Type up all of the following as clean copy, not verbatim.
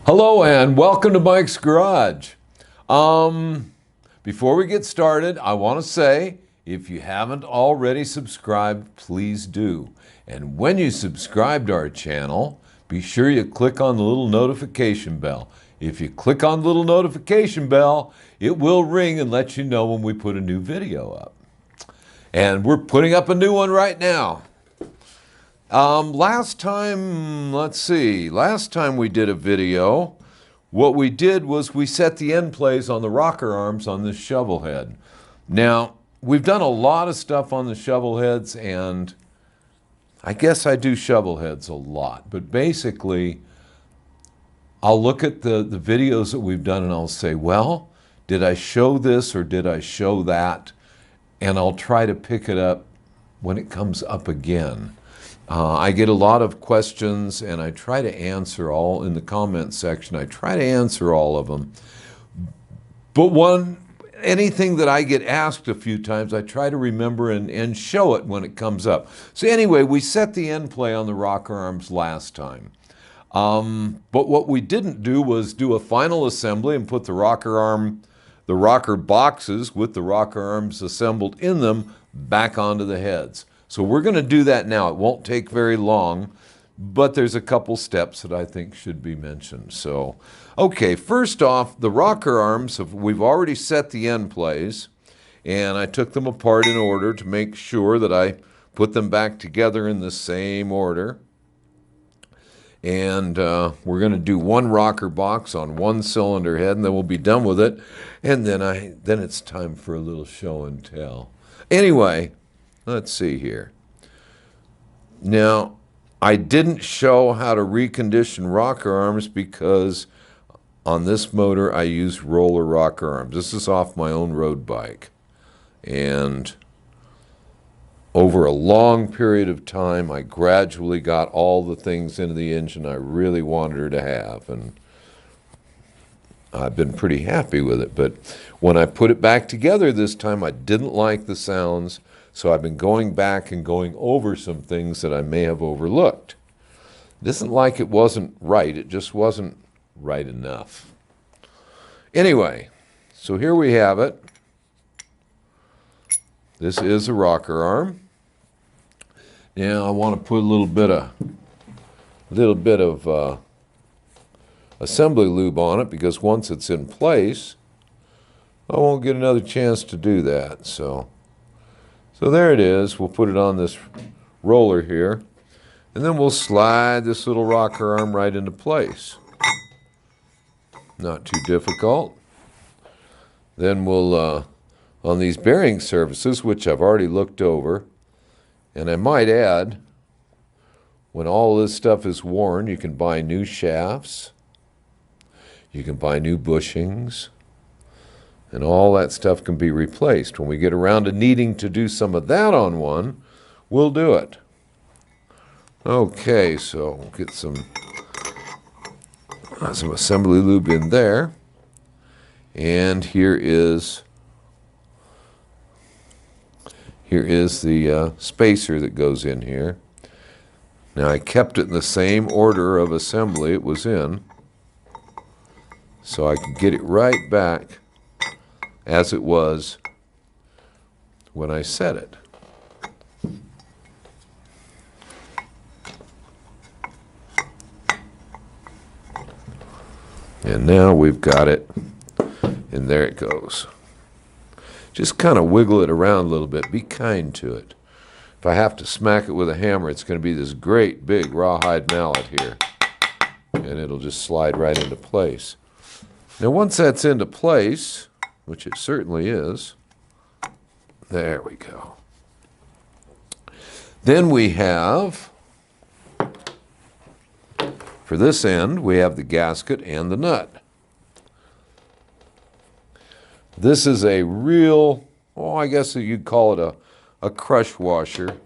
Hello and welcome to Mike's Garage. Before we get started, I want to say, if you haven't already subscribed, please do. And when you subscribe to our channel, be sure you click on the little notification bell. If you click on the little notification bell, it will ring and let you know when we put a new video up. And we're putting up a new one right now. Last time we did a video, what we did was we set the end plays on the rocker arms on this Shovelhead. Now, we've done a lot of stuff on the Shovelheads, and I guess I do Shovelheads a lot, but basically, I'll look at the videos that we've done and I'll say, well, did I show this or did I show that? And I'll try to pick it up when it comes up again. I get a lot of questions and I try to answer all in the comment section. I try to answer all of them. But anything that I get asked a few times, I try to remember and show it when it comes up. So anyway, we set the end play on the rocker arms last time. But what we didn't do was do a final assembly and put the rocker boxes with the rocker arms assembled in them back onto the heads. So we're going to do that now. It won't take very long, but there's a couple steps that I think should be mentioned. So, okay, first off, the rocker arms, we've already set the end plays, and I took them apart in order to make sure that I put them back together in the same order. And we're going to do one rocker box on one cylinder head, and then we'll be done with it. And then it's time for a little show and tell. Anyway, let's see here. Now, I didn't show how to recondition rocker arms because on this motor I use roller rocker arms. This is off my own road bike. And over a long period of time, I gradually got all the things into the engine I really wanted her to have. And I've been pretty happy with it. But when I put it back together this time, I didn't like the sounds. So I've been going back and going over some things that I may have overlooked. It isn't like it wasn't right. It just wasn't right enough. Anyway, so here we have it. This is a rocker arm. Now I want to put a little bit of assembly lube on it because once it's in place, I won't get another chance to do that. So there it is. We'll put it on this roller here, and then we'll slide this little rocker arm right into place. Not too difficult. Then we'll, on these bearing surfaces, which I've already looked over, and I might add, when all this stuff is worn, you can buy new shafts, you can buy new bushings, and all that stuff can be replaced. When we get around to needing to do some of that on one, we'll do it. Okay, so we'll get some assembly lube in there. And here is the spacer that goes in here. Now I kept it in the same order of assembly it was in, so I can get it right back as it was when I set it. And now we've got it, and there it goes. Just kind of wiggle it around a little bit. Be kind to it. If I have to smack it with a hammer, it's going to be this great big rawhide mallet here, and it'll just slide right into place. Now once that's into place, which it certainly is. There we go. Then we have, for this end, we have the gasket and the nut. This is a real, I guess you'd call it a crush washer.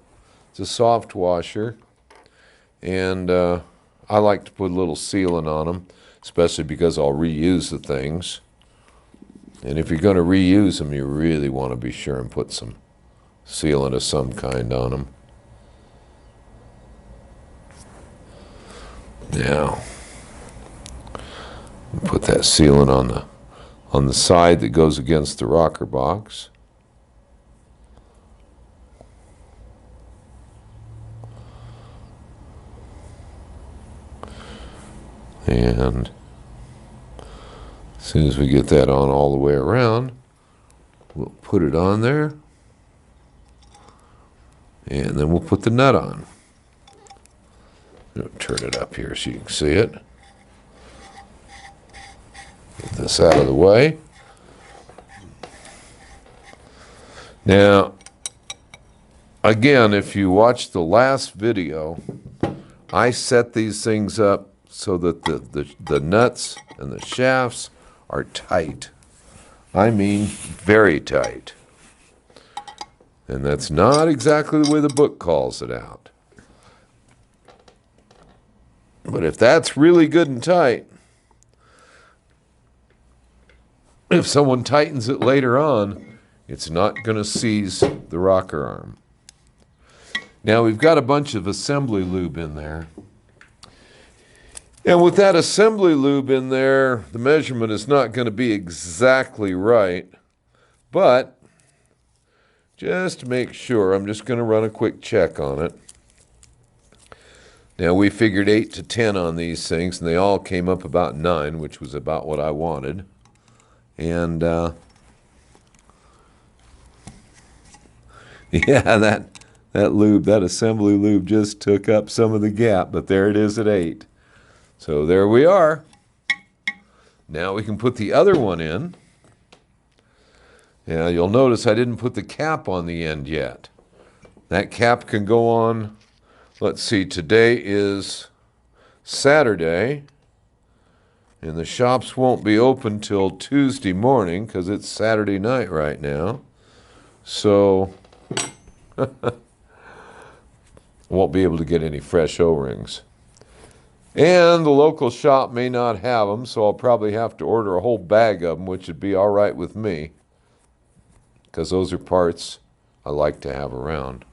It's a soft washer. And I like to put a little sealant on them, especially because I'll reuse the things. And if you're going to reuse them, you really want to be sure and put some sealant of some kind on them. Now, that sealant on the side that goes against the rocker box. And as soon as we get that on all the way around, we'll put it on there. And then we'll put the nut on. Turn it up here so you can see it. Get this out of the way. Now, again, if you watched the last video, I set these things up so that the nuts and the shafts are tight. I mean, very tight. And that's not exactly the way the book calls it out. But if that's really good and tight, if someone tightens it later on, it's not going to seize the rocker arm. Now we've got a bunch of assembly lube in there. And with that assembly lube in there, the measurement is not going to be exactly right. But just to make sure, I'm just going to run a quick check on it. Now we figured 8 to 10 on these things, and they all came up about 9, which was about what I wanted. And yeah, that lube, that assembly lube just took up some of the gap, but there it is at 8. So there we are. Now we can put the other one in. Now you'll notice I didn't put the cap on the end yet. That cap can go on, let's see, today is Saturday, and the shops won't be open till Tuesday morning because it's Saturday night right now. So won't be able to get any fresh O-rings. And the local shop may not have them, so I'll probably have to order a whole bag of them, which would be all right with me, because those are parts I like to have around.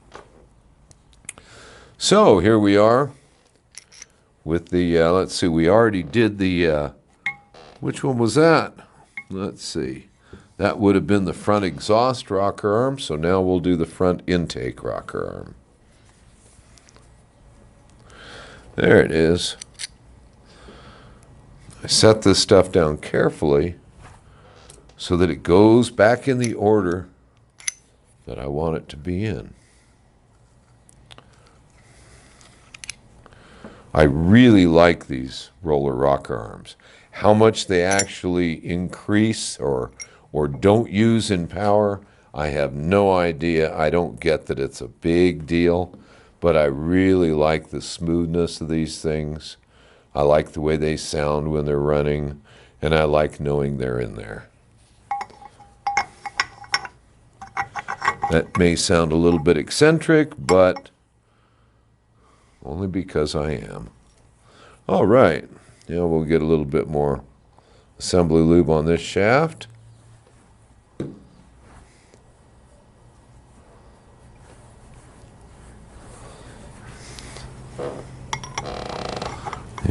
So here we are with the, let's see, we already did the, which one was that? Let's see. That would have been the front exhaust rocker arm, so now we'll do the front intake rocker arm. There it is. I set this stuff down carefully so that it goes back in the order that I want it to be in. I really like these roller rocker arms. How much they actually increase or don't use in power, I have no idea. I don't get that it's a big deal, but I really like the smoothness of these things. I like the way they sound when they're running, and I like knowing they're in there. That may sound a little bit eccentric, but only because I am. All right, now we'll get a little bit more assembly lube on this shaft.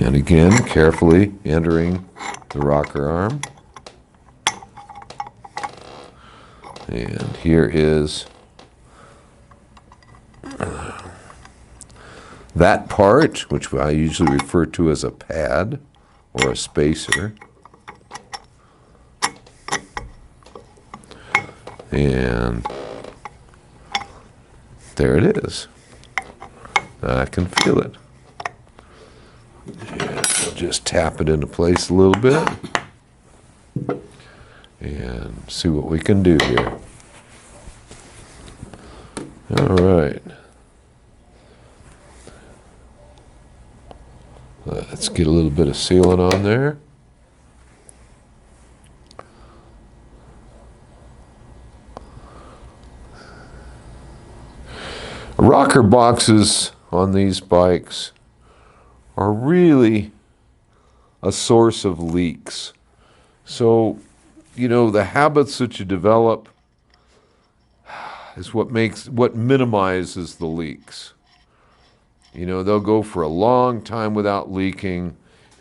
And again, carefully entering the rocker arm. And here is that part, which I usually refer to as a pad or a spacer. And there it is. I can feel it. And we'll just tap it into place a little bit and see what we can do here. All right. Let's get a little bit of sealant on there. Rocker boxes on these bikes are really a source of leaks. So, you know, the habits that you develop is what minimizes the leaks. You know, they'll go for a long time without leaking,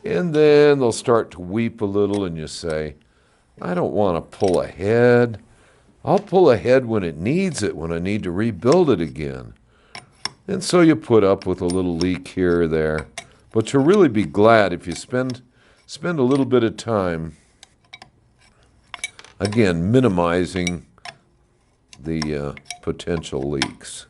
And then they'll start to weep a little and you say, I don't want to pull ahead. I'll pull ahead when it needs it, when I need to rebuild it again. And so you put up with a little leak here or there. But you'll really be glad if you spend a little bit of time, again, minimizing the potential leaks.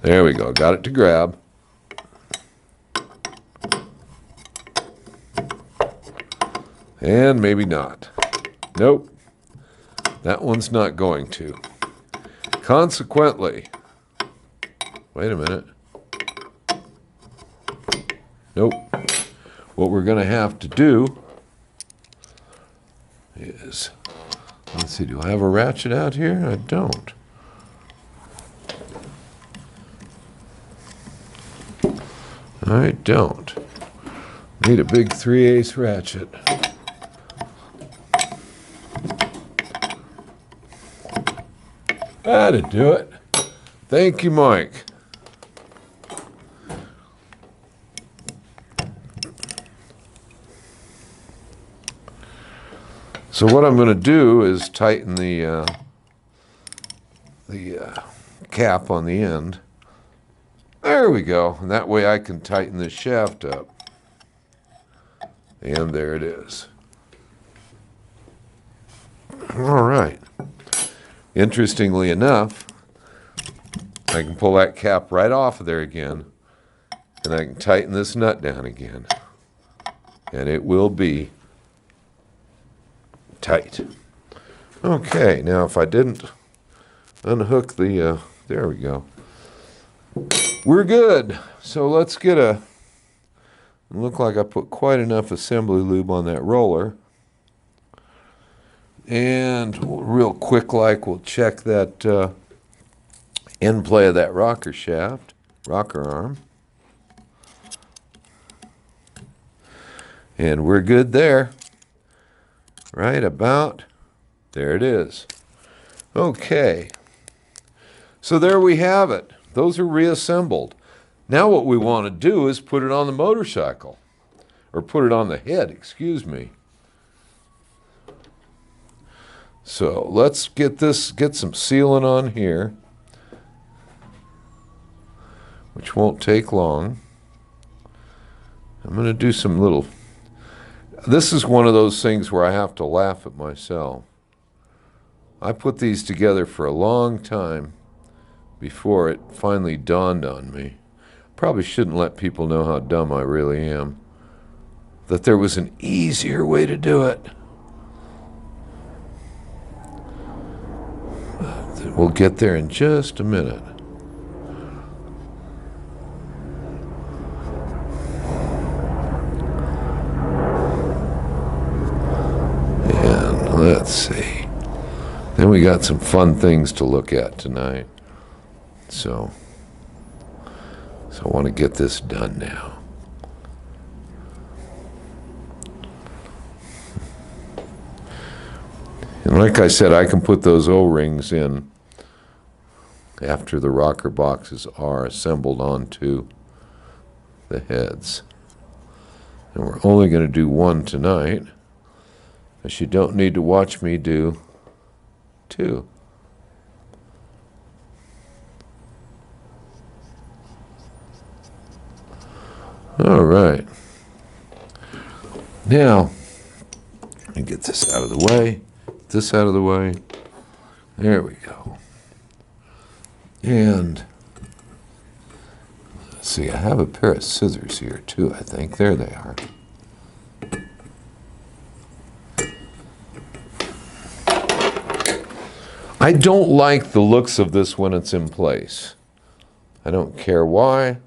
There we go, got it to grab. And maybe not. Nope, that one's not going to. Consequently, wait a minute. Nope. What we're going to have to do is, let's see, do I have a ratchet out here? I don't. I don't. Need a big 3/8 ratchet. That'd do it. Thank you, Mike. So what I'm going to do is tighten the cap on the end. There we go. And that way I can tighten this shaft up. And there it is. All right. Interestingly enough, I can pull that cap right off of there again, and I can tighten this nut down again. And it will be tight. Okay, now if I didn't unhook the, there we go. We're good. So let's get a, look like I put quite enough assembly lube on that roller. And real quick like we'll check that end play of that rocker shaft, rocker arm. And we're good there. Right about, there it is. Okay. So there we have it. Those are reassembled. Now what we want to do is put it on the motorcycle. Or put it on the head, excuse me. So let's get some sealant on here, which won't take long. I'm going to do some little, this is one of those things where I have to laugh at myself. I put these together for a long time before it finally dawned on me. Probably shouldn't let people know how dumb I really am. That there was an easier way to do it. We'll get there in just a minute. And let's see. Then we got some fun things to look at tonight. So I want to get this done now. And like I said, I can put those O-rings in after the rocker boxes are assembled onto the heads. And we're only going to do one tonight, because you don't need to watch me do two. All right. Now, let me get this out of the way. This out of the way. There we go. And let's see, I have a pair of scissors here too, I think. There they are. I don't like the looks of this when it's in place. I don't care why,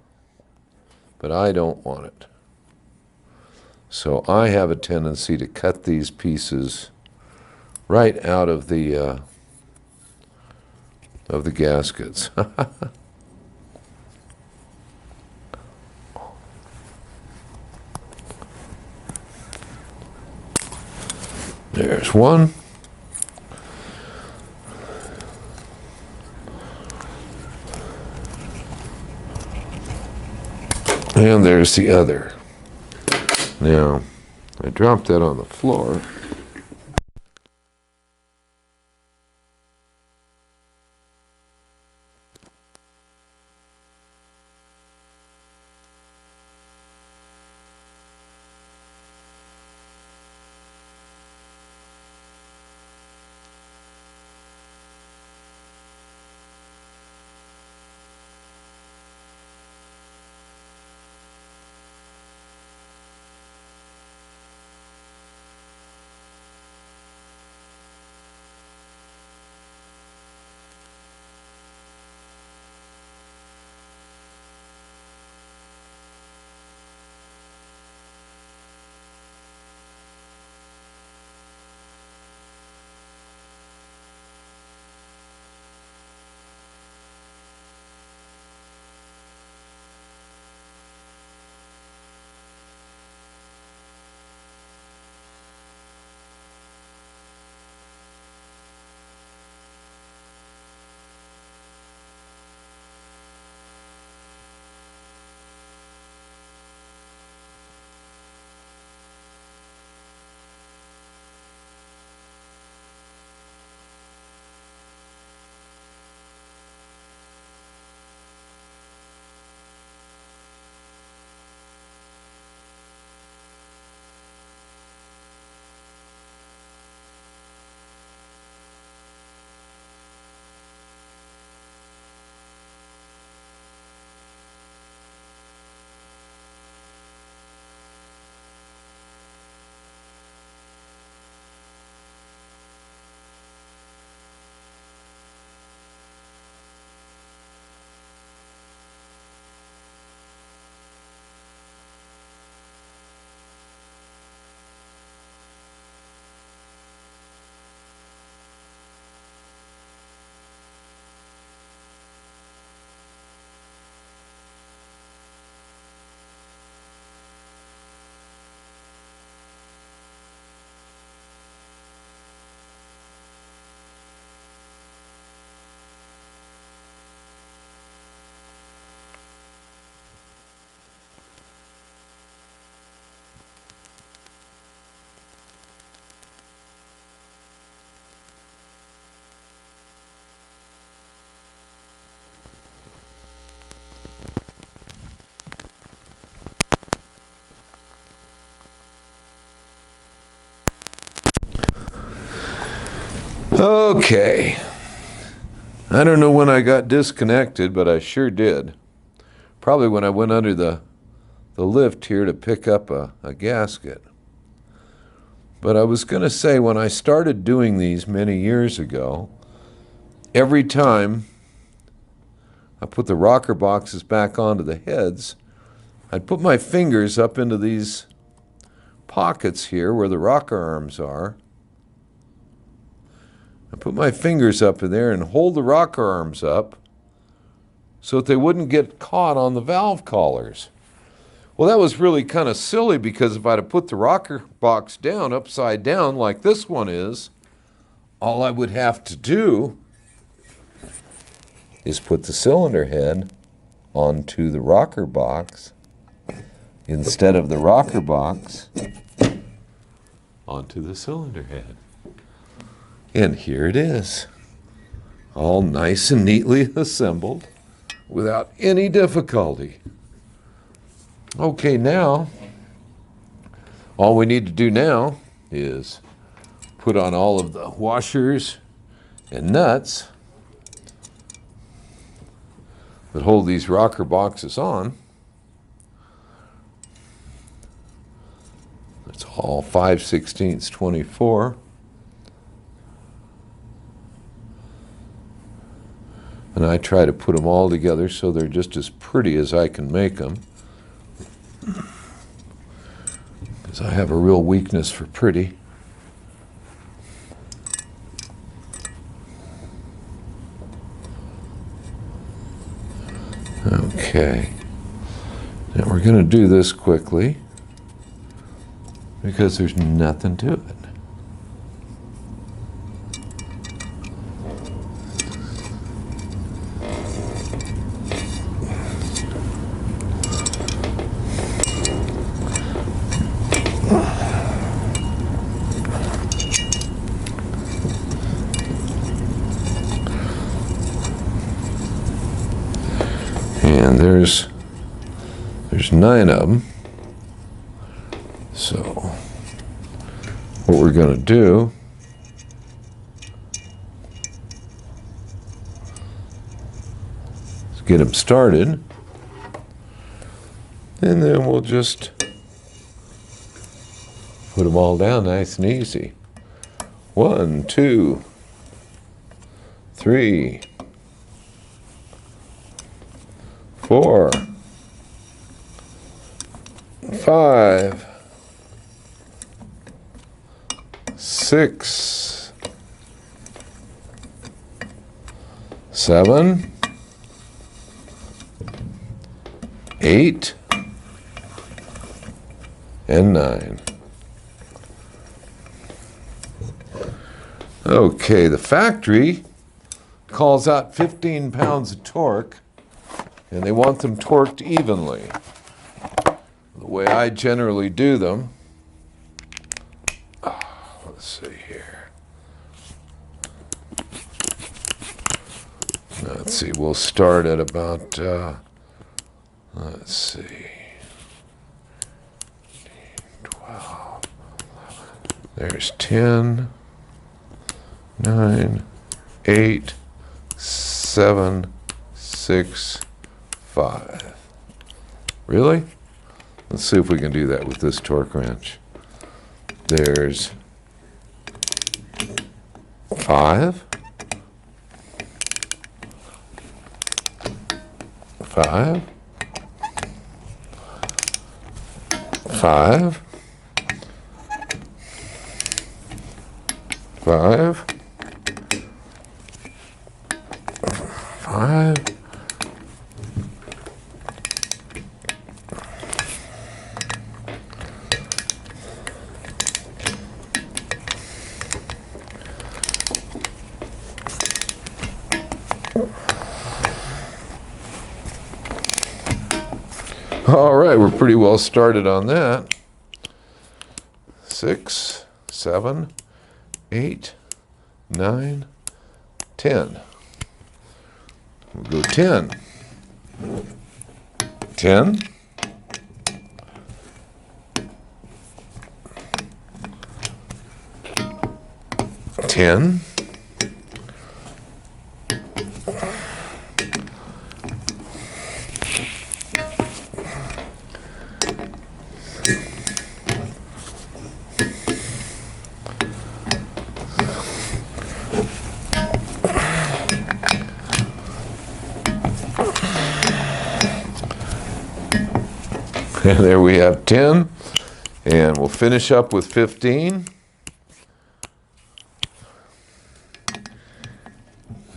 but I don't want it. So I have a tendency to cut these pieces right out of the gaskets. There's one. And there's the other. Now, I dropped that on the floor. Okay. I don't know when I got disconnected, but I sure did. Probably when I went under the lift here to pick up a gasket. But I was going to say, when I started doing these many years ago, every time I put the rocker boxes back onto the heads, I'd put my fingers up into these pockets here where the rocker arms are. I put my fingers up in there and hold the rocker arms up so that they wouldn't get caught on the valve collars. Well, that was really kind of silly, because if I'd have put the rocker box down upside down like this one is, all I would have to do is put the cylinder head onto the rocker box instead of the rocker box onto the cylinder head. And here it is, all nice and neatly assembled without any difficulty. Okay, now, all we need to do now is put on all of the washers and nuts that hold these rocker boxes on. It's all 5/16 24. And I try to put them all together so they're just as pretty as I can make them, because I have a real weakness for pretty. Okay, now we're going to do this quickly because there's nothing to it. And there's 9 of them. So what we're going to do is get them started, and then we'll just put them all down nice and easy. 1, 2, 3, 4, 5, 6, 7, 8, and 9. Okay, the factory calls out 15 pounds of torque, and they want them torqued evenly. The way I generally do them, let's see here. Let's see, we'll start at about, let's see, 12, there's 10, 9, 8, 7, 6, 5. Really? Let's see if we can do that with this torque wrench. There's 5, 5, 5, 5, 5, all right, we're pretty well started on that. 6, 7, 8, 9, 10. We'll go 10. 10. 10. 10. There we have 10, and we'll finish up with 15.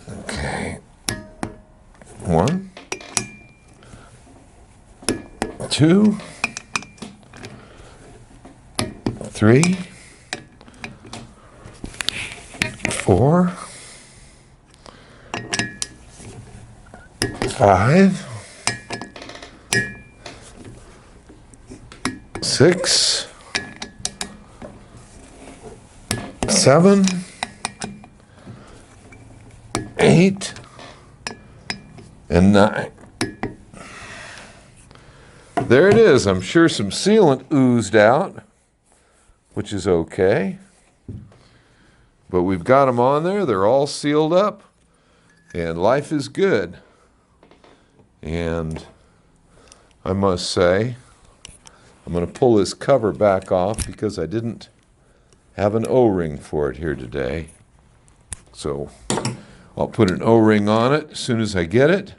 Okay. 1, 2, 3, 4, 5, 6, 7, 8, and 9. There it is. I'm sure some sealant oozed out, which is okay. But we've got them on there. They're all sealed up, and life is good. And I must say, I'm going to pull this cover back off because I didn't have an O-ring for it here today. So I'll put an O-ring on it as soon as I get it.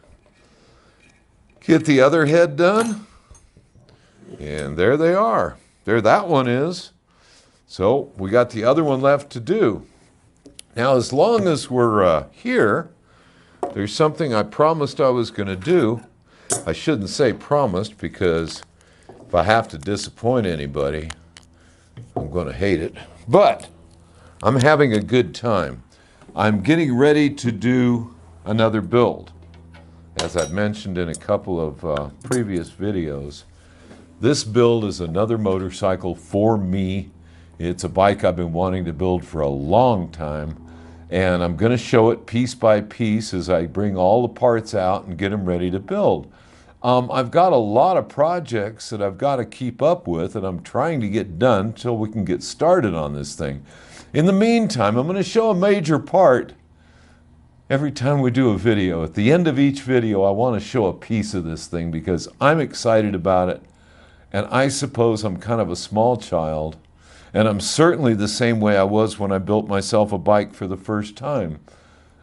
Get the other head done. And there they are. There that one is. So we got the other one left to do. Now, as long as we're here, there's something I promised I was going to do. I shouldn't say promised, because if I have to disappoint anybody, I'm going to hate it. But I'm having a good time. I'm getting ready to do another build. As I've mentioned in a couple of previous videos, this build is another motorcycle for me. It's a bike I've been wanting to build for a long time, and I'm going to show it piece by piece as I bring all the parts out and get them ready to build. I've got a lot of projects that I've got to keep up with and I'm trying to get done until we can get started on this thing. In the meantime, I'm going to show a major part every time we do a video. At the end of each video, I want to show a piece of this thing because I'm excited about it. And I suppose I'm kind of a small child. And I'm certainly the same way I was when I built myself a bike for the first time.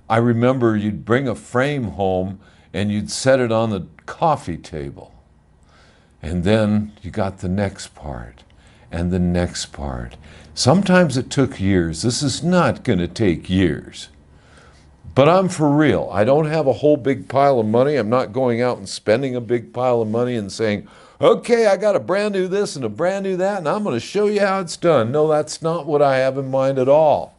I remember you'd bring a frame home and you'd set it on the coffee table. And then you got the next part and the next part. Sometimes it took years. This is not going to take years. But I'm for real. I don't have a whole big pile of money. I'm not going out and spending a big pile of money and saying, okay, I got a brand new this and a brand new that, and I'm going to show you how it's done. No, that's not what I have in mind at all.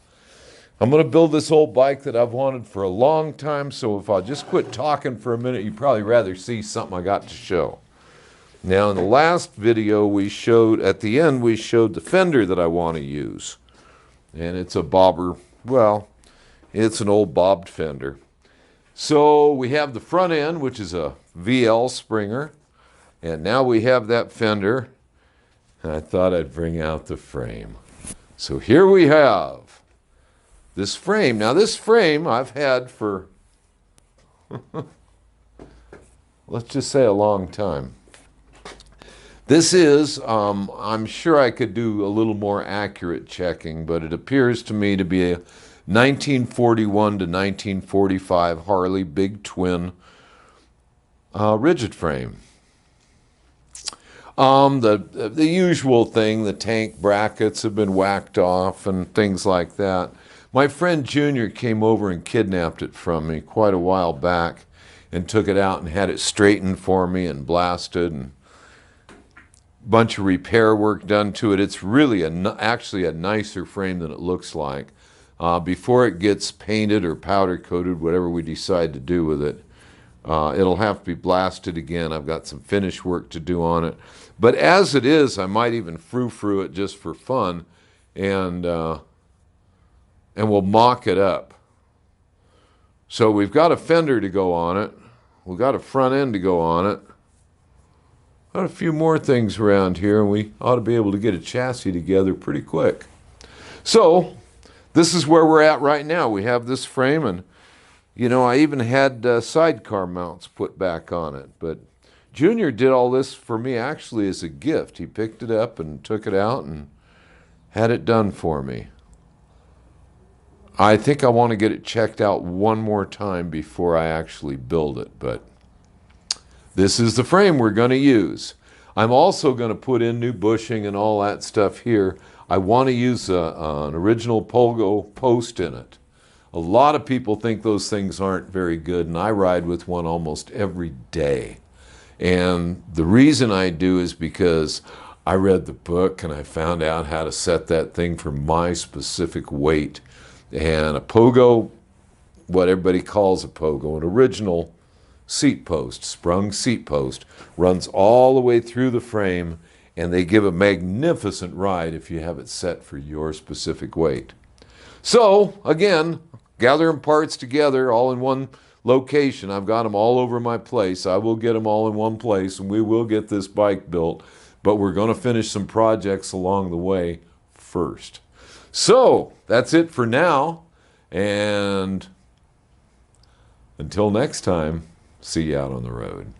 I'm going to build this old bike that I've wanted for a long time, so if I'll just quit talking for a minute, you'd probably rather see something I got to show. Now, in the last video we showed, at the end, we showed the fender that I want to use. And it's a bobber, well, it's an old bobbed fender. So we have the front end, which is a VL Springer. And now we have that fender. And I thought I'd bring out the frame. So here we have this frame. Now this frame I've had for, let's just say a long time. This is, I'm sure I could do a little more accurate checking, but it appears to me to be a 1941 to 1945 Harley big twin rigid frame. The usual thing, the tank brackets have been whacked off and things like that. My friend Junior came over and kidnapped it from me quite a while back and took it out and had it straightened for me and blasted and a bunch of repair work done to it. It's really actually a nicer frame than it looks like. Before it gets painted or powder coated, whatever we decide to do with it, it'll have to be blasted again. I've got some finish work to do on it. But as it is, I might even frou-frou it just for fun and we'll mock it up. So we've got a fender to go on it. We've got a front end to go on it. Got a few more things around here, and we ought to be able to get a chassis together pretty quick. So this is where we're at right now. We have this frame, and you know, I even had sidecar mounts put back on it. But Junior did all this for me actually as a gift. He picked it up and took it out and had it done for me. I think I want to get it checked out one more time before I actually build it, but this is the frame we're going to use. I'm also going to put in new bushing and all that stuff here. I want to use an original Pogo post in it. A lot of people think those things aren't very good, and I ride with one almost every day. And the reason I do is because I read the book and I found out how to set that thing for my specific weight. And a Pogo, what everybody calls a Pogo, an original seat post, sprung seat post, runs all the way through the frame, and they give a magnificent ride if you have it set for your specific weight. So, again, gathering parts together all in one location. I've got them all over my place. I will get them all in one place, and we will get this bike built, but we're going to finish some projects along the way first. So, that's it for now, and until next time, see you out on the road.